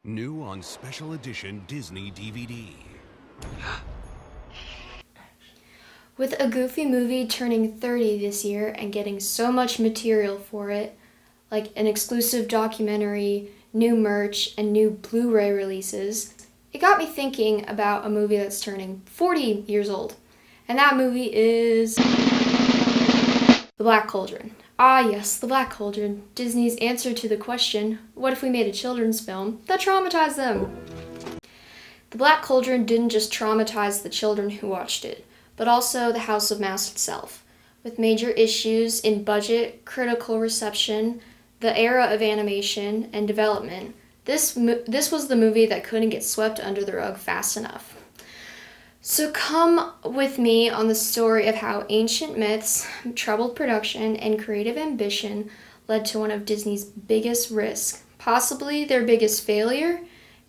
New on special edition Disney DVD. With a Goofy movie turning 30 this year and getting so much material for it, like an exclusive documentary, new merch, and new Blu-ray releases, it got me thinking about a movie that's turning 40 years old. And that movie is The Black Cauldron. Ah yes, The Black Cauldron, Disney's answer to the question, what if we made a children's film that traumatized them? The Black Cauldron didn't just traumatize the children who watched it, but also the House of Mouse itself, with major issues in budget, critical reception, the era of animation, and development. This was the movie that couldn't get swept under the rug fast enough. So come with me on the story of how ancient myths, troubled production, and creative ambition led to one of Disney's biggest risks, possibly their biggest failure,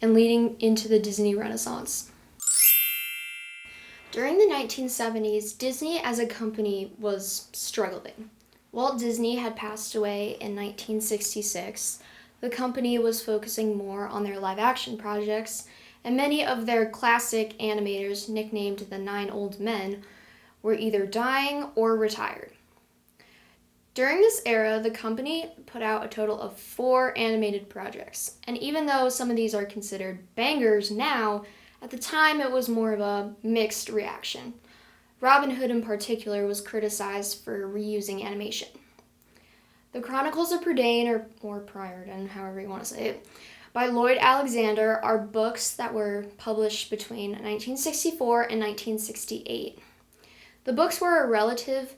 and leading into the Disney Renaissance. During the 1970s, Disney as a company was struggling. Walt Disney had passed away in 1966. The company was focusing more on their live-action projects, and many of their classic animators, nicknamed the Nine Old Men, were either dying or retired. During this era, the company put out a total of 4 animated projects, and even though some of these are considered bangers now, at the time it was more of a mixed reaction. Robin Hood in particular was criticized for reusing animation. The Chronicles of Prydain, or Priordan, however you want to say it, by Lloyd Alexander are books that were published between 1964 and 1968. The books were a relative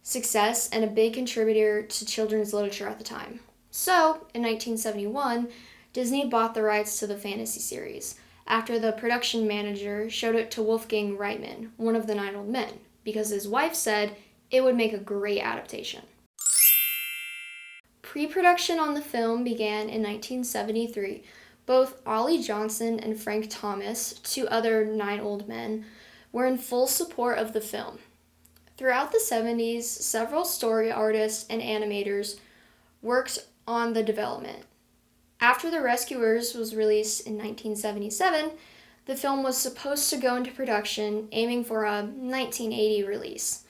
success and a big contributor to children's literature at the time. So, in 1971, Disney bought the rights to the fantasy series, after the production manager showed it to Wolfgang Reitman, one of the Nine Old Men, because his wife said it would make a great adaptation. Pre-production on the film began in 1973. Both Ollie Johnson and Frank Thomas, 2 other Nine Old Men, were in full support of the film. Throughout the 70s, several story artists and animators worked on the development. After The Rescuers was released in 1977, the film was supposed to go into production, aiming for a 1980 release.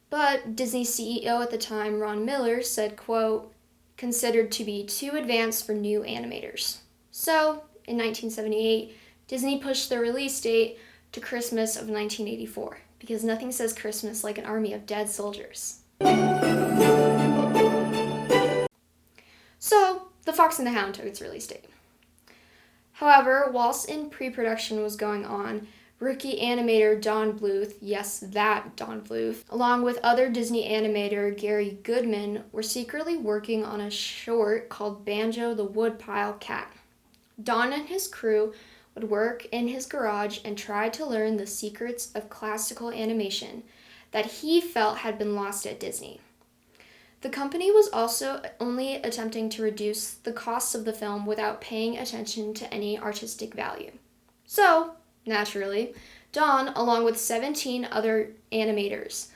But Disney CEO at the time, Ron Miller, said, quote, considered to be too advanced for new animators. So, in 1978, Disney pushed the release date to Christmas of 1984, because nothing says Christmas like an army of dead soldiers. So, The Fox and the Hound took its release date. However, whilst in pre-production was going on, rookie animator Don Bluth, yes, that Don Bluth, along with other Disney animator Gary Goodman, were secretly working on a short called Banjo the Woodpile Cat. Don and his crew would work in his garage and try to learn the secrets of classical animation that he felt had been lost at Disney. The company was also only attempting to reduce the costs of the film without paying attention to any artistic value. So, naturally, Don, along with 17 other animators,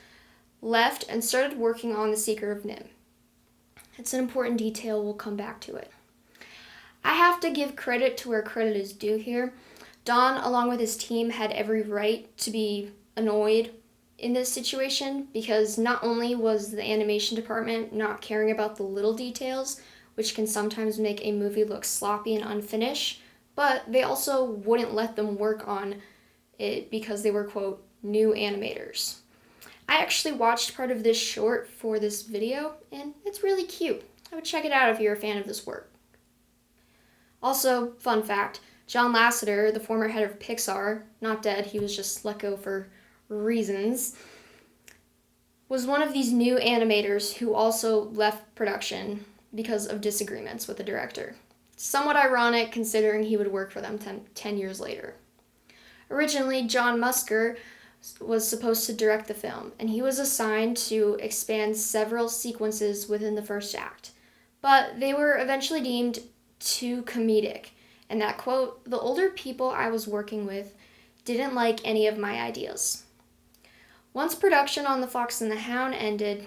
left and started working on The Secret of NIMH. It's an important detail, we'll come back to it. I have to give credit to where credit is due here. Don, along with his team, had every right to be annoyed in this situation because not only was the animation department not caring about the little details, which can sometimes make a movie look sloppy and unfinished, but they also wouldn't let them work on it because they were, quote, new animators. I actually watched part of this short for this video, and it's really cute. I would check it out if you're a fan of this work. Also, fun fact, John Lasseter, the former head of Pixar, not dead, he was just let go for reasons, was one of these new animators who also left production because of disagreements with the director. Somewhat ironic considering he would work for them 10 years later. Originally, John Musker was supposed to direct the film, and he was assigned to expand several sequences within the first act. But they were eventually deemed too comedic, and that, quote, the older people I was working with didn't like any of my ideas. Once production on The Fox and the Hound ended,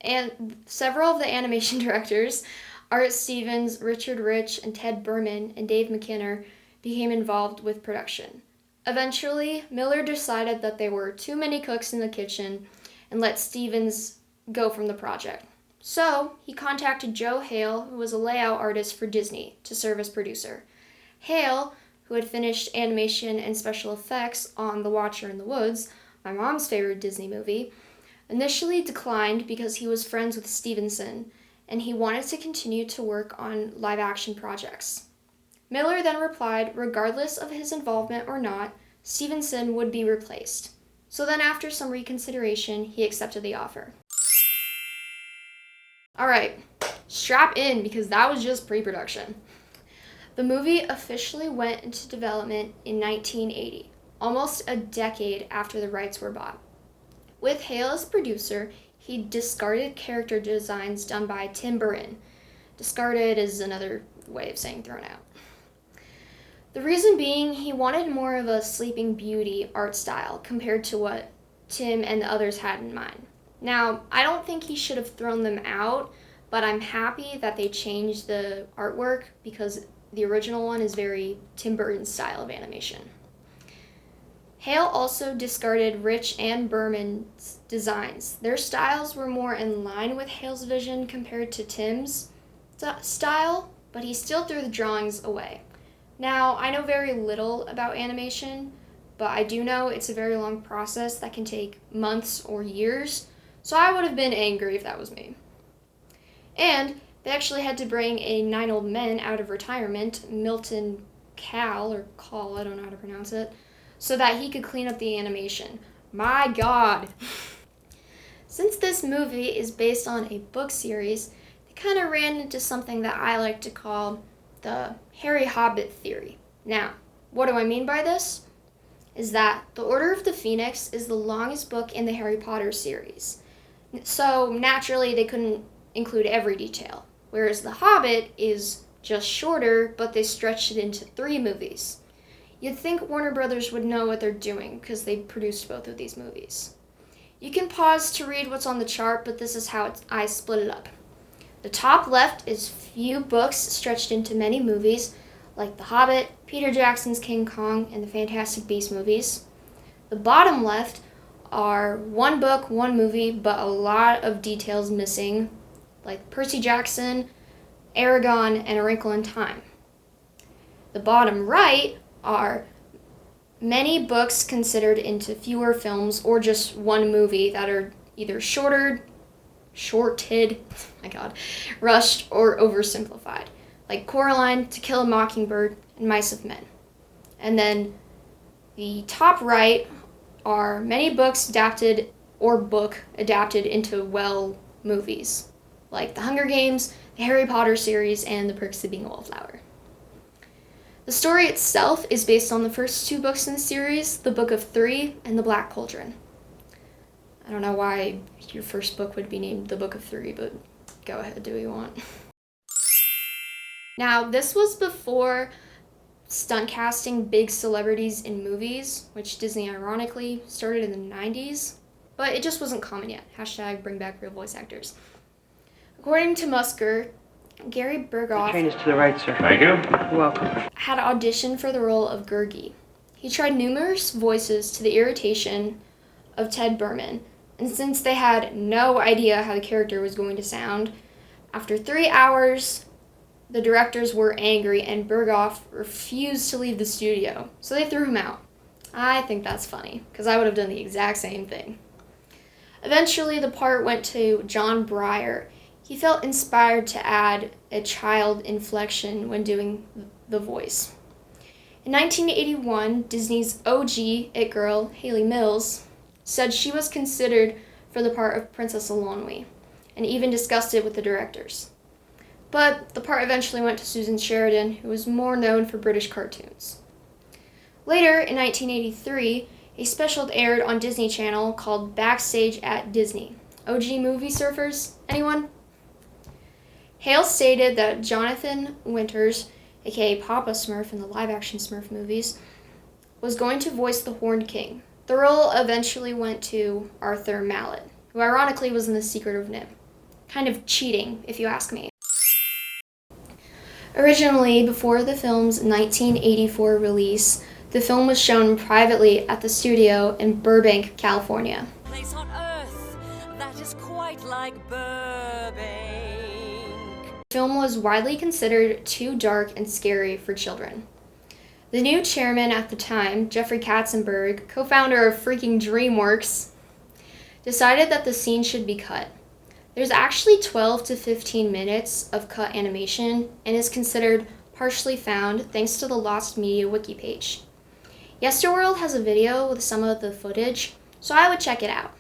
and several of the animation directors Art Stevens, Richard Rich, and Ted Berman and Dave McKinnon became involved with production. Eventually, Miller decided that there were too many cooks in the kitchen and let Stevens go from the project. So, he contacted Joe Hale, who was a layout artist for Disney, to serve as producer. Hale, who had finished animation and special effects on The Watcher in the Woods, my mom's favorite Disney movie, initially declined because he was friends with Stevenson, and he wanted to continue to work on live-action projects. Miller then replied, regardless of his involvement or not, Stevenson would be replaced. So then after some reconsideration, he accepted the offer. Alright, strap in because that was just pre-production. The movie officially went into development in 1980, almost a decade after the rights were bought. With Hale as producer, he discarded character designs done by Tim Burton. Discarded is another way of saying thrown out. The reason being, he wanted more of a Sleeping Beauty art style compared to what Tim and the others had in mind. Now, I don't think he should have thrown them out, but I'm happy that they changed the artwork because the original one is very Tim Burton style of animation. Hale also discarded Rich and Berman's designs. Their styles were more in line with Hale's vision compared to Tim's style, but he still threw the drawings away. Now, I know very little about animation, but I do know it's a very long process that can take months or years, so I would have been angry if that was me. And they actually had to bring a 9 old men out of retirement, Milton Call, I don't know how to pronounce it, so that he could clean up the animation. My God! Since this movie is based on a book series, they kind of ran into something that I like to call the Harry Hobbit theory. Now, what do I mean by this? Is that The Order of the Phoenix is the longest book in the Harry Potter series. So naturally they couldn't include every detail. Whereas The Hobbit is just shorter, but they stretched it into 3 movies. You'd think Warner Brothers would know what they're doing because they produced both of these movies. You can pause to read what's on the chart, but this is how I split it up. The top left is few books stretched into many movies, like The Hobbit, Peter Jackson's King Kong, and the Fantastic Beasts movies. The bottom left are 1 book, 1 movie, but a lot of details missing, like Percy Jackson, Aragon, and A Wrinkle in Time. The bottom right are many books considered into fewer films or just 1 movie that are either shorted, rushed, or oversimplified, like Coraline, To Kill a Mockingbird, and Mice of Men. And then the top right are many books adapted into movies, like The Hunger Games, the Harry Potter series, and The Perks of Being a Wallflower. The story itself is based on the first 2 books in the series, The Book of Three and The Black Cauldron. I don't know why your first book would be named The Book of Three, but go ahead, do what you want. Now, this was before stunt casting big celebrities in movies, which Disney ironically started in the 90s, but it just wasn't common yet. # bring back real voice actors. According to Musker, Gary Berghoff train is to the right, sir. Thank you. You're welcome. had auditioned for the role of Gurgi. He tried numerous voices to the irritation of Ted Berman, and since they had no idea how the character was going to sound, after 3 hours, the directors were angry and Berghoff refused to leave the studio, so they threw him out. I think that's funny, because I would have done the exact same thing. Eventually, the part went to John Breyer. He felt inspired to add a child inflection when doing the voice. In 1981, Disney's OG It Girl, Hayley Mills, said she was considered for the part of Princess Alonwe, and even discussed it with the directors. But the part eventually went to Susan Sheridan, who was more known for British cartoons. Later, in 1983, a special aired on Disney Channel called Backstage at Disney. OG movie surfers? Anyone? Hale stated that Jonathan Winters, aka Papa Smurf in the live-action Smurf movies, was going to voice the Horned King. The role eventually went to Arthur Mallet, who ironically was in The Secret of NIMH. Kind of cheating, if you ask me. Originally, before the film's 1984 release, the film was shown privately at the studio in Burbank, California. Place on earth that is quite like Burbank. The film was widely considered too dark and scary for children. The new chairman at the time, Jeffrey Katzenberg, co-founder of freaking DreamWorks, decided that the scene should be cut. There's actually 12 to 15 minutes of cut animation and is considered partially found thanks to the Lost Media wiki page. Yesterworld has a video with some of the footage, so I would check it out.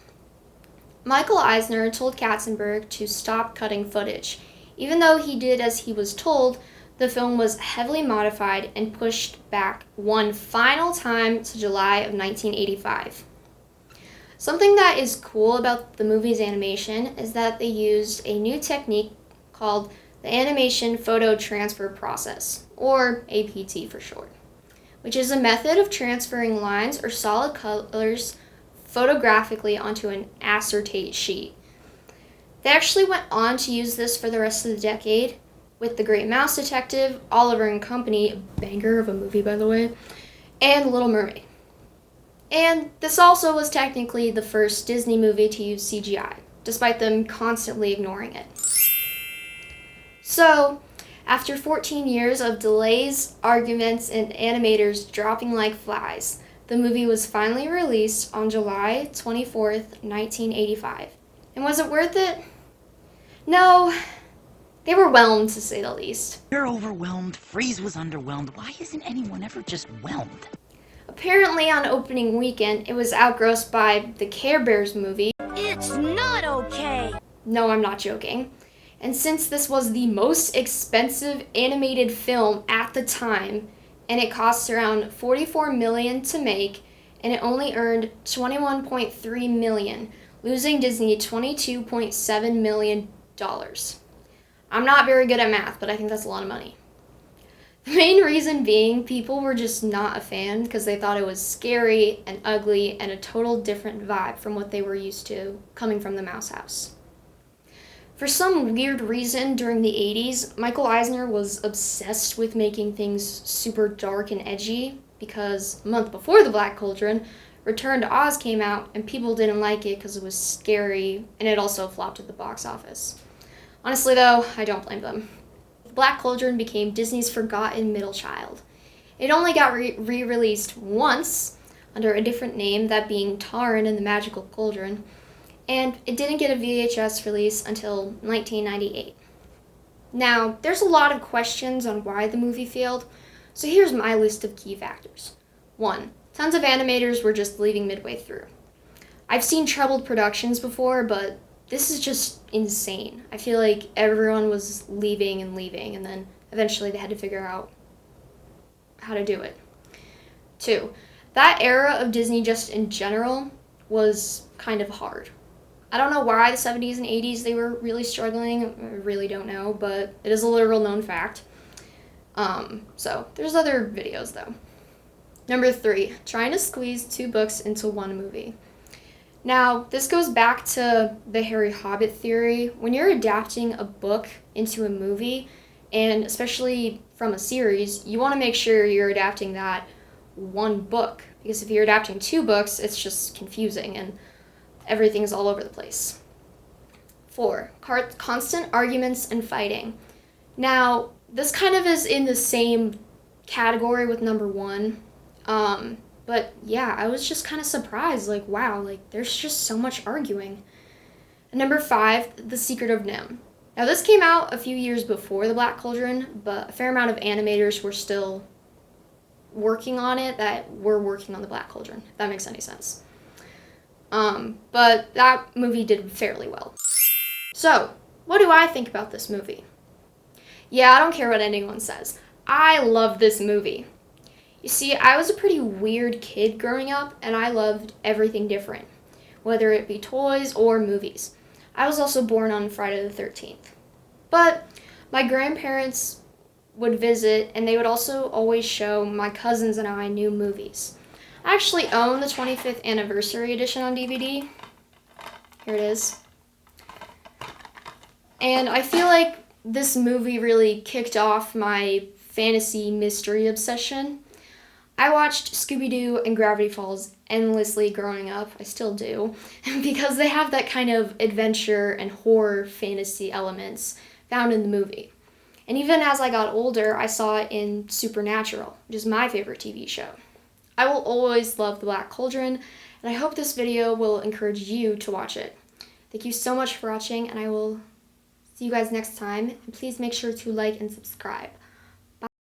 Michael Eisner told Katzenberg to stop cutting footage. Even though he did as he was told, the film was heavily modified and pushed back one final time to July of 1985. Something that is cool about the movie's animation is that they used a new technique called the Animation Photo Transfer Process, or APT for short, which is a method of transferring lines or solid colors photographically onto an acetate sheet. They actually went on to use this for the rest of the decade with The Great Mouse Detective, Oliver and Company, a banger of a movie by the way, and Little Mermaid. And this also was technically the first Disney movie to use CGI, despite them constantly ignoring it. So, after 14 years of delays, arguments, and animators dropping like flies, the movie was finally released on July 24th, 1985. And was it worth it? No, they were whelmed to say the least. You're overwhelmed, Freeze was underwhelmed. Why isn't anyone ever just whelmed? Apparently on opening weekend, it was outgrossed by the Care Bears movie. It's not okay. No, I'm not joking. And since this was the most expensive animated film at the time, and it cost around $44 million to make, and it only earned $21.3 million, losing Disney $22.7 million. I'm not very good at math, but I think that's a lot of money. The main reason being people were just not a fan because they thought it was scary and ugly and a total different vibe from what they were used to coming from the Mouse House. For some weird reason during the 80s, Michael Eisner was obsessed with making things super dark and edgy because a month before The Black Cauldron, Return to Oz came out and people didn't like it because it was scary and it also flopped at the box office. Honestly though, I don't blame them. Black Cauldron became Disney's forgotten middle child. It only got re-released once under a different name, that being Taran and the Magical Cauldron, and it didn't get a VHS release until 1998. Now, there's a lot of questions on why the movie failed, so here's my list of key factors. 1. Tons of animators were just leaving midway through. I've seen troubled productions before, but this is just insane. I feel like everyone was leaving, and then eventually they had to figure out how to do it. 2, that era of Disney just in general was kind of hard. I don't know why the 70s and 80s they were really struggling. I really don't know, but it is a literal known fact. So there's other videos though. Number 3, trying to squeeze 2 books into one movie. Now, this goes back to the Harry Hobbit theory. When you're adapting a book into a movie, and especially from a series, you want to make sure you're adapting that one book. Because if you're adapting 2 books, it's just confusing and everything's all over the place. 4, constant arguments and fighting. Now, this kind of is in the same category with number 1. But yeah, I was just kind of surprised, like, wow, like, there's just so much arguing. And number 5, The Secret of NIMH. Now, this came out a few years before The Black Cauldron, but a fair amount of animators were still working on it that were working on The Black Cauldron, if that makes any sense. But that movie did fairly well. So, what do I think about this movie? Yeah, I don't care what anyone says. I love this movie. You see, I was a pretty weird kid growing up, and I loved everything different, whether it be toys or movies. I was also born on Friday the 13th. But my grandparents would visit, and they would also always show my cousins and I new movies. I actually own the 25th anniversary edition on DVD. Here it is. And I feel like this movie really kicked off my fantasy mystery obsession. I watched Scooby-Doo and Gravity Falls endlessly growing up. I still do, because they have that kind of adventure and horror fantasy elements found in the movie. And even as I got older, I saw it in Supernatural, which is my favorite TV show. I will always love the Black Cauldron, and I hope this video will encourage you to watch it. Thank you so much for watching, and I will see you guys next time. And please make sure to like and subscribe.